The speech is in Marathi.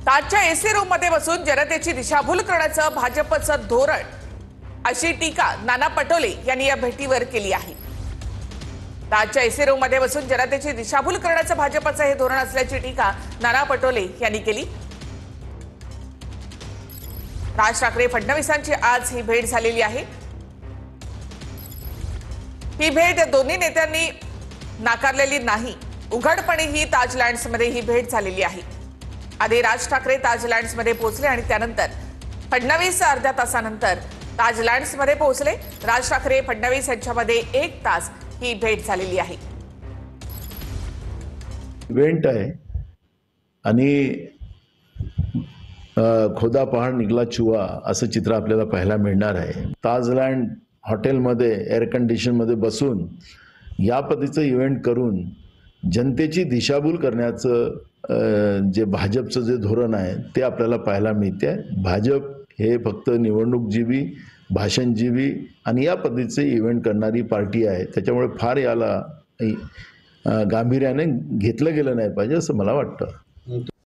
ताजच्या एसी रूम मध्ये बसून जनतेची दिशाभूल करण्याचं भाजपचं धोरण, अशी टीका नाना पटोले यांनी या भेटीवर केली आहे। ताजच्या एसी रूम मध्ये बसून जनतेची दिशाभूल करण्याचं भाजपचं हे धोरण असल्याची टीका नाना पटोले यांनी केली। राज ठाकरे फडणवीसांची आज ही भेट झालेली आहे। ही भेट दोन्ही नेत्यांनी नाकारलेली नाही, उघडपणे ही ताज लँड्स मध्ये ही भेट झालेली आहे। आधी राज ठाकरे ताज लँड्स मध्ये पोहोचले आणि त्यानंतर फडणवीस अर्ध्या तासानंतर ताज लँड्स मध्ये पोहोचले। राज ठाकरे फडणवीस यांच्यामध्ये 1 तास ही भेट झालेली आहे। इव्हेंट आहे आणि खोदा पहाड निघला चुवा असं चित्र आपल्याला पाहायला मिळणार आहे। ताजलँड हॉटेलमध्ये एअर कंडिशनमध्ये बसून या पद्धतीचं इव्हेंट करून जनतेची दिशाभूल करण्याचं जे भाजपचं जे धोरण आहे ते आपल्याला पाहायला मिळते। भाजप हे फक्त निवडणूकजीवी, भाषणजीवी आणि या पद्धतीचे इव्हेंट करणारी पार्टी आहे। त्याच्यामुळे फार याला गांभीर्याने घेतलं गेलं नाही पाहिजे असं मला वाटतं।